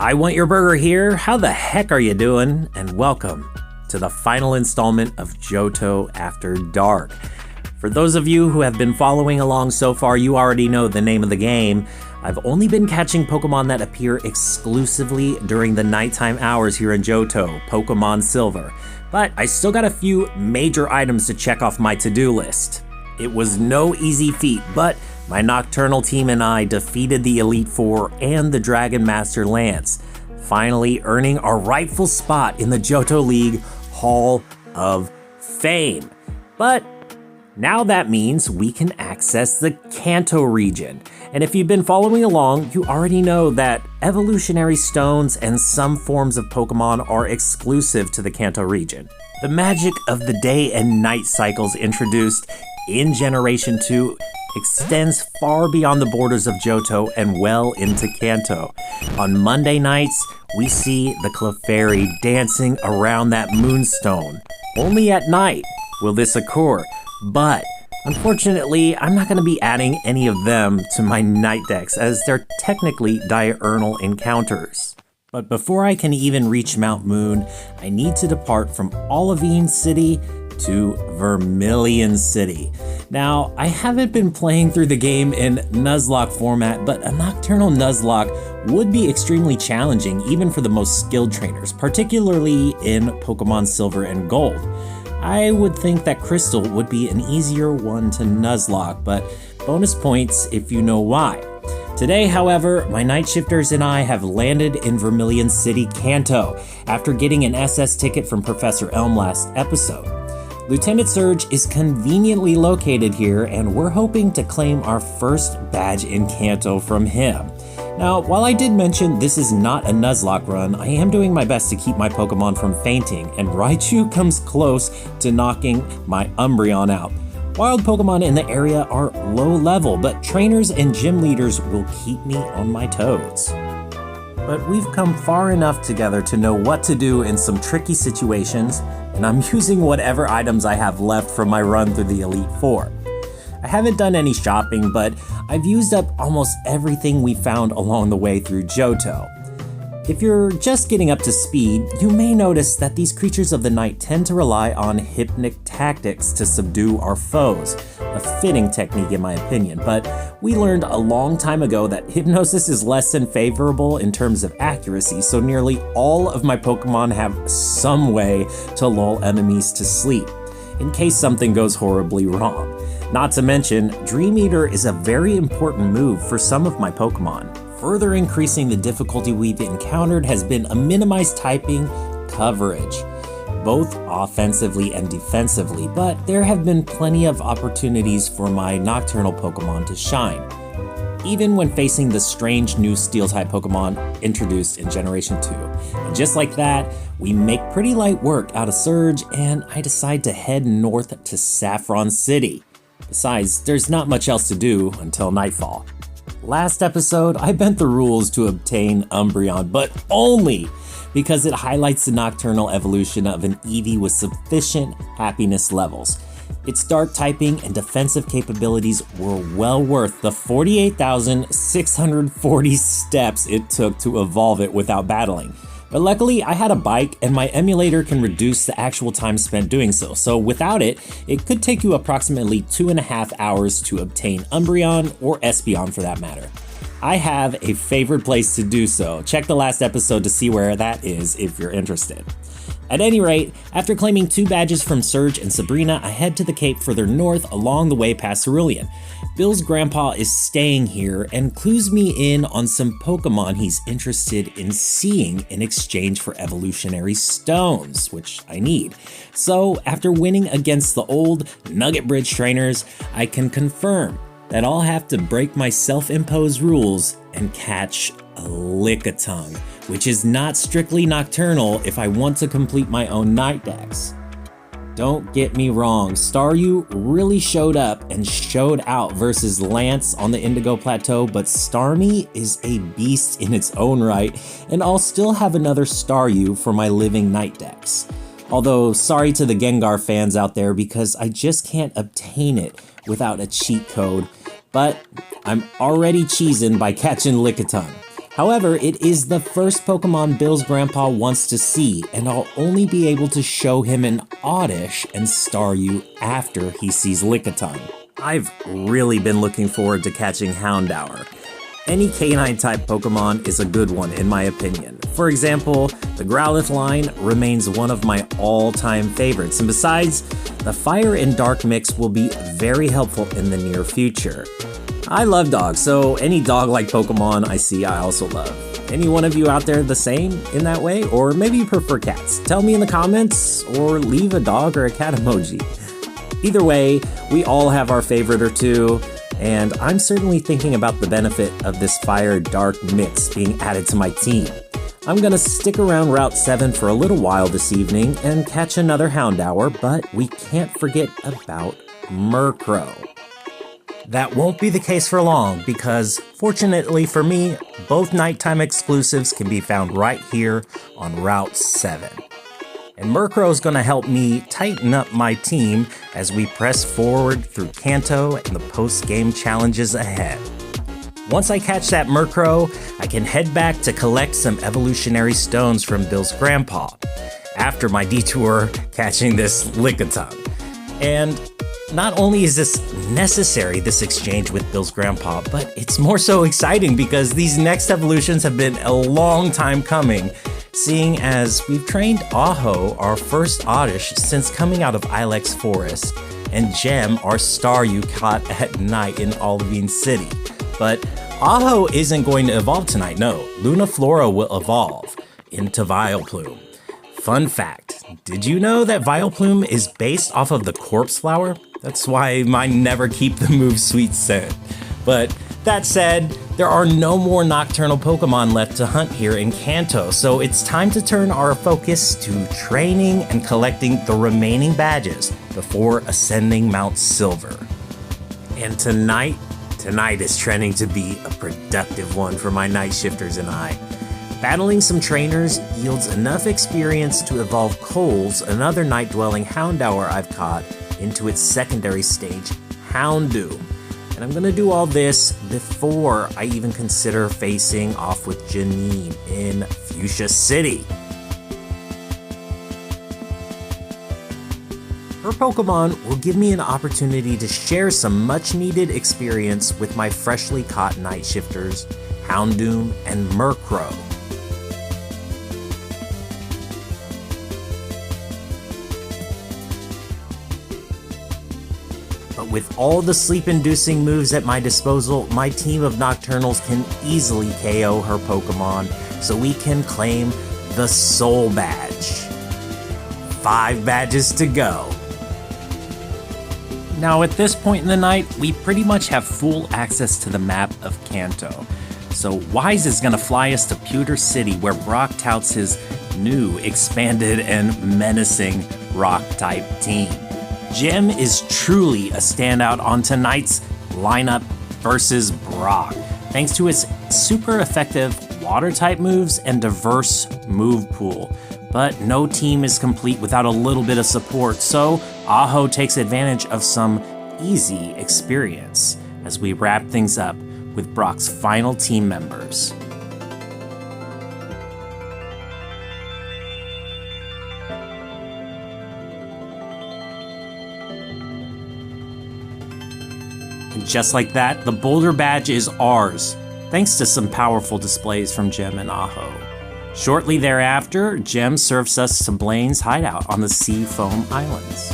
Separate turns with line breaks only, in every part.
I Want Your Burger here. How the heck are you doing? And welcome to the final installment of Johto After Dark. For those of you who have been following along so far, you already know the name of the game. I've only been catching Pokemon that appear exclusively during the nighttime hours here in Johto, Pokemon Silver. But I still got a few major items to check off my to-do list. It was no easy feat, but my Nocturnal team and I defeated the Elite Four and the Dragon Master Lance, finally earning our rightful spot in the Johto League Hall of Fame. But now that means we can access the Kanto region. And if you've been following along, you already know that evolutionary stones and some forms of Pokemon are exclusive to the Kanto region. The magic of the day and night cycles introduced in Generation 2 extends far beyond the borders of Johto and well into Kanto. On Monday nights, we see the Clefairy dancing around that moonstone. Only at night will this occur, but unfortunately, I'm not going to be adding any of them to my NiteDex as they're technically diurnal encounters. But before I can even reach Mount Moon, I need to depart from Olivine City to Vermilion City. Now, I haven't been playing through the game in Nuzlocke format, but a Nocturnal Nuzlocke would be extremely challenging even for the most skilled trainers, particularly in Pokemon Silver and Gold. I would think that Crystal would be an easier one to Nuzlocke, but bonus points if you know why. Today, however, my night shifters and I have landed in Vermilion City, Kanto, after getting an SS ticket from Professor Elm last episode. Lieutenant Surge is conveniently located here, and we're hoping to claim our first badge in Kanto from him. Now, while I did mention this is not a Nuzlocke run, I am doing my best to keep my Pokemon from fainting, and Raichu comes close to knocking my Umbreon out. Wild Pokemon in the area are low level, but trainers and gym leaders will keep me on my toes. But we've come far enough together to know what to do in some tricky situations, and I'm using whatever items I have left from my run through the Elite Four. I haven't done any shopping, but I've used up almost everything we found along the way through Johto. If you're just getting up to speed, you may notice that these creatures of the night tend to rely on hypnic tactics to subdue our foes. A fitting technique in my opinion, but we learned a long time ago that hypnosis is less than favorable in terms of accuracy, so nearly all of my Pokemon have some way to lull enemies to sleep, in case something goes horribly wrong. Not to mention, Dream Eater is a very important move for some of my Pokemon. Further increasing the difficulty we've encountered has been a minimized typing coverage, both offensively and defensively, but there have been plenty of opportunities for my Nocturnal Pokemon to shine, even when facing the strange new Steel-type Pokemon introduced in Generation 2. And just like that, we make pretty light work out of Surge, and I decide to head north to Saffron City. Besides, there's not much else to do until nightfall. Last episode, I bent the rules to obtain Umbreon, but only because it highlights the nocturnal evolution of an Eevee with sufficient happiness levels. Its dark typing and defensive capabilities were well worth the 48,640 steps it took to evolve it without battling. But luckily, I had a bike, and my emulator can reduce the actual time spent doing so. So without it, it could take you approximately 2.5 hours to obtain Umbreon, or Espeon for that matter. I have a favorite place to do so. Check the last episode to see where that is if you're interested. At any rate, after claiming 2 badges from Surge and Sabrina, I head to the Cape further north along the way past Cerulean. Bill's grandpa is staying here and clues me in on some Pokemon he's interested in seeing in exchange for evolutionary stones, which I need. So after winning against the old Nugget Bridge trainers, I can confirm that I'll have to break my self-imposed rules and catch a Lickitung, which is not strictly nocturnal if I want to complete my own NiteDex. Don't get me wrong, Staryu really showed up and showed out versus Lance on the Indigo Plateau, but Starmie is a beast in its own right, and I'll still have another Staryu for my living NiteDex. Although, sorry to the Gengar fans out there because I just can't obtain it without a cheat code, but I'm already cheesing by catching Lickitung. However, it is the first Pokemon Bill's grandpa wants to see, and I'll only be able to show him an Oddish and Staryu after he sees Lickitung. I've really been looking forward to catching Houndour. Any canine type Pokemon is a good one in my opinion. For example, the Growlithe line remains one of my all-time favorites, and besides, the Fire and Dark mix will be very helpful in the near future. I love dogs, so any dog-like Pokemon I see I also love. Any one of you out there the same in that way? Or maybe you prefer cats? Tell me in the comments, or leave a dog or a cat emoji. Either way, we all have our favorite or two, and I'm certainly thinking about the benefit of this Fire Dark mix being added to my team. I'm gonna stick around Route 7 for a little while this evening and catch another Houndour, but we can't forget about Murkrow. That won't be the case for long because, fortunately for me, both nighttime exclusives can be found right here on Route 7. And Murkrow is going to help me tighten up my team as we press forward through Kanto and the post-game challenges ahead. Once I catch that Murkrow, I can head back to collect some evolutionary stones from Bill's grandpa, after my detour catching this Lickitung. And not only is this necessary, this exchange with Bill's grandpa, but it's more so exciting because these next evolutions have been a long time coming, seeing as we've trained Aho, our first Oddish, since coming out of Ilex Forest, and Gem, our Staryu caught at night in Olivine City. But Aho isn't going to evolve tonight, no. Lunaflora will evolve into Vileplume. Fun fact, did you know that Vileplume is based off of the Corpse Flower? That's why mine never keep the move Sweet Scent. But that said, there are no more nocturnal Pokemon left to hunt here in Kanto, so it's time to turn our focus to training and collecting the remaining badges before ascending Mount Silver. And tonight is trending to be a productive one for my night shifters and I. Battling some trainers yields enough experience to evolve Coles, another night-dwelling Houndour I've caught, into its secondary stage, Houndoom. And I'm gonna do all this before I even consider facing off with Janine in Fuchsia City. Her Pokemon will give me an opportunity to share some much-needed experience with my freshly caught night shifters, Houndoom and Murkrow. But with all the sleep-inducing moves at my disposal, my team of Nocturnals can easily KO her Pokemon, so we can claim the Soul Badge. 5 badges to go. Now at this point in the night, we pretty much have full access to the map of Kanto. So Wise is gonna fly us to Pewter City, where Brock touts his new, expanded, and menacing Rock-type team. Gem is truly a standout on tonight's lineup versus Brock, thanks to its super effective water-type moves and diverse move pool. But no team is complete without a little bit of support, so Aho takes advantage of some easy experience as we wrap things up with Brock's final team members. And just like that, the Boulder Badge is ours, thanks to some powerful displays from Gem and Aho. Shortly thereafter, Gem serves us to Blaine's hideout on the Sea Foam Islands.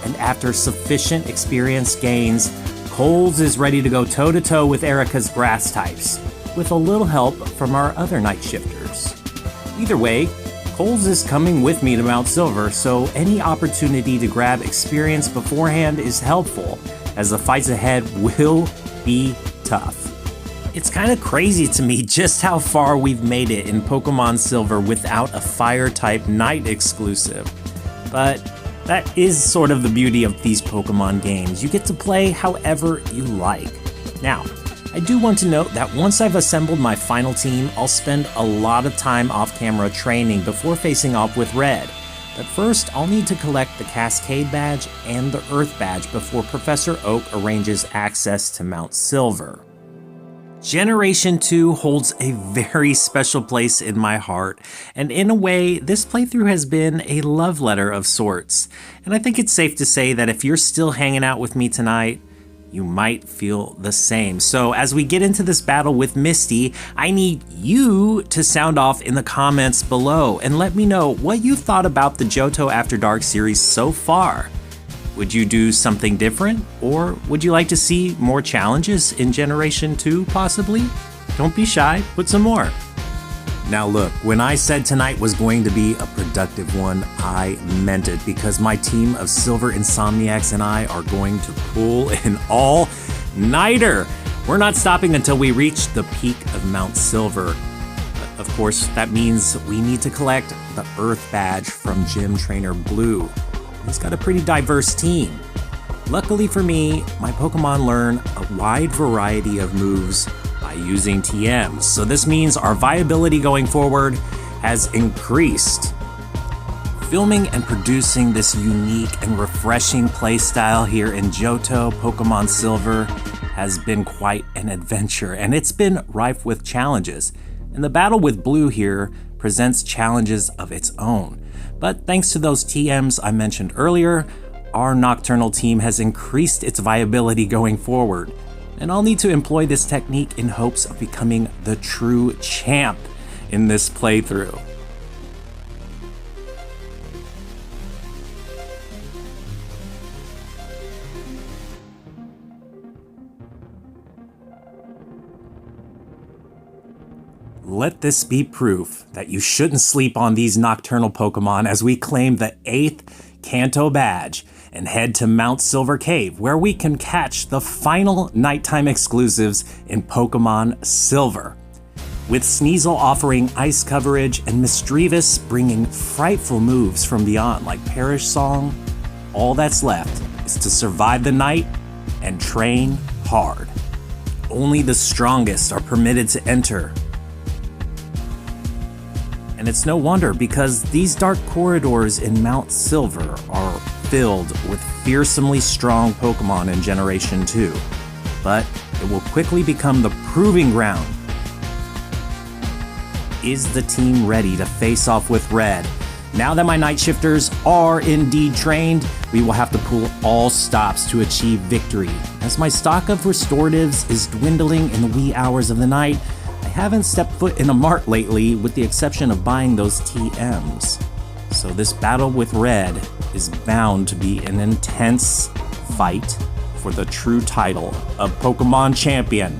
And after sufficient experience gains, Coles is ready to go toe-to-toe with Erica's grass types, with a little help from our other night shifters. Either way, Coles is coming with me to Mount Silver, so any opportunity to grab experience beforehand is helpful, as the fights ahead will be tough. It's kind of crazy to me just how far we've made it in Pokemon Silver without a Fire-type night exclusive. But that is sort of the beauty of these Pokemon games. You get to play however you like. Now, I do want to note that once I've assembled my final team, I'll spend a lot of time off-camera training before facing off with Red. But first, I'll need to collect the Cascade Badge and the Earth Badge before Professor Oak arranges access to Mount Silver. Generation 2 holds a very special place in my heart, and in a way, this playthrough has been a love letter of sorts. And I think it's safe to say that if you're still hanging out with me tonight, you might feel the same. So as we get into this battle with Misty, I need you to sound off in the comments below and let me know what you thought about the Johto After Dark series so far. Would you do something different? Or would you like to see more challenges in Generation 2, possibly? Don't be shy, put some more. Now look, when I said tonight was going to be a productive one, I meant it, because my team of Silver Insomniacs and I are going to pull an all-nighter. We're not stopping until we reach the peak of Mount Silver. But of course, that means we need to collect the Earth Badge from Gym Trainer Blue. He's got a pretty diverse team. Luckily for me, my Pokemon learn a wide variety of moves by using TMs, so this means our viability going forward has increased. Filming and producing this unique and refreshing playstyle here in Johto Pokemon Silver has been quite an adventure, and it's been rife with challenges. And the battle with Blue here presents challenges of its own. But thanks to those TMs I mentioned earlier, our Nocturnal team has increased its viability going forward. And I'll need to employ this technique in hopes of becoming the true champ in this playthrough. Let this be proof that you shouldn't sleep on these Nocturnal Pokemon as we claim the 8th Kanto badge and head to Mount Silver Cave, where we can catch the final nighttime exclusives in Pokemon Silver. With Sneasel offering ice coverage and Misdreavus bringing frightful moves from beyond like Perish Song, all that's left is to survive the night and train hard. Only the strongest are permitted to enter. And it's no wonder, because these dark corridors in Mount Silver are filled with fearsomely strong Pokemon in Generation 2. But it will quickly become the proving ground. Is the team ready to face off with Red? Now that my Night Shifters are indeed trained, we will have to pull all stops to achieve victory. As my stock of restoratives is dwindling in the wee hours of the night, I haven't stepped foot in a mart lately, with the exception of buying those TMs. So this battle with Red is bound to be an intense fight for the true title of Pokemon Champion.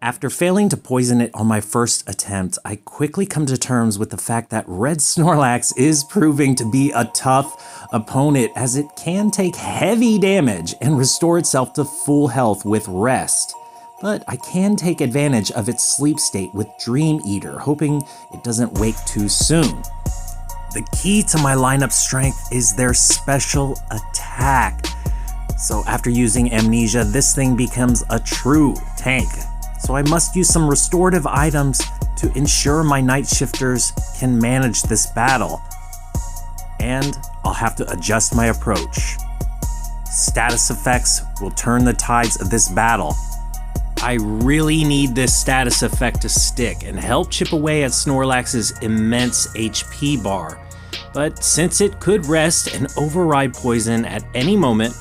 After failing to poison it on my first attempt, I quickly come to terms with the fact that Red Snorlax is proving to be a tough opponent, as it can take heavy damage and restore itself to full health with rest. But I can take advantage of its sleep state with Dream Eater, hoping it doesn't wake too soon. The key to my lineup strength is their special attack. So after using Amnesia, this thing becomes a true tank. So I must use some restorative items to ensure my Night Shifters can manage this battle. And I'll have to adjust my approach. Status effects will turn the tides of this battle. I really need this status effect to stick and help chip away at Snorlax's immense HP bar. But since it could rest and override poison at any moment,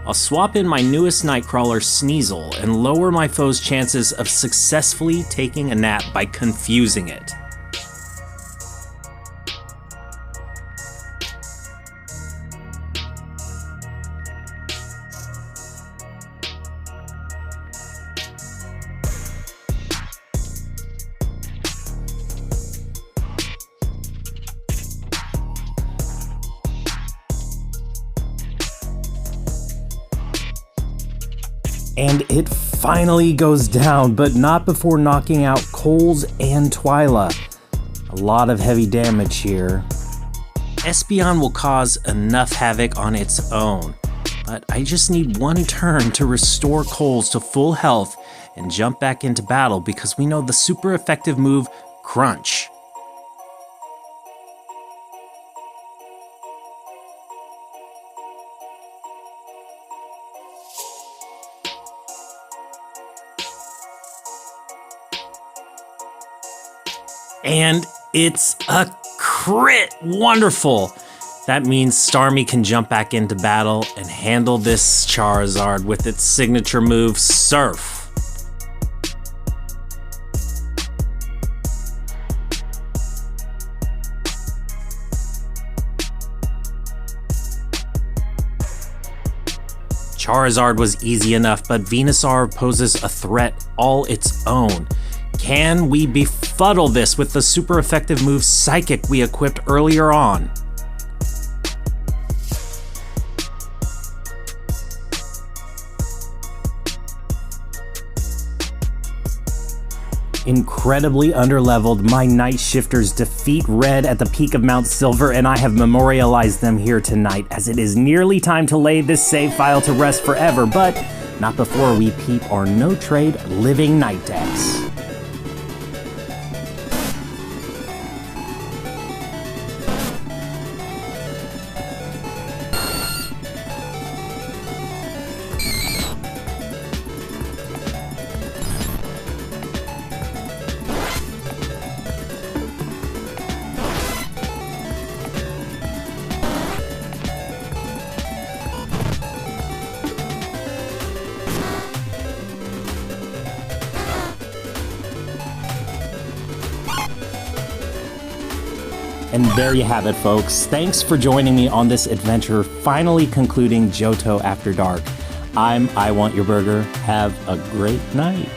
I'll swap in my newest Nightcrawler, Sneasel, and lower my foe's chances of successfully taking a nap by confusing it. And it finally goes down, but not before knocking out Coles and Twyla. A lot of heavy damage here. Espeon will cause enough havoc on its own, but I just need one turn to restore Coles to full health and jump back into battle because we know the super effective move, Crunch. And it's a crit! Wonderful! That means Starmie can jump back into battle and handle this Charizard with its signature move, Surf. Charizard was easy enough, but Venusaur poses a threat all its own. Can we befuddle this with the super effective move Psychic we equipped earlier on? Incredibly underleveled, my Night Shifters defeat Red at the peak of Mount Silver, and I have memorialized them here tonight, as it is nearly time to lay this save file to rest forever, but not before we peep our no-trade living NiteDex. And there you have it, folks. Thanks for joining me on this adventure, finally concluding Johto After Dark. I Want Your Burger. Have a great night.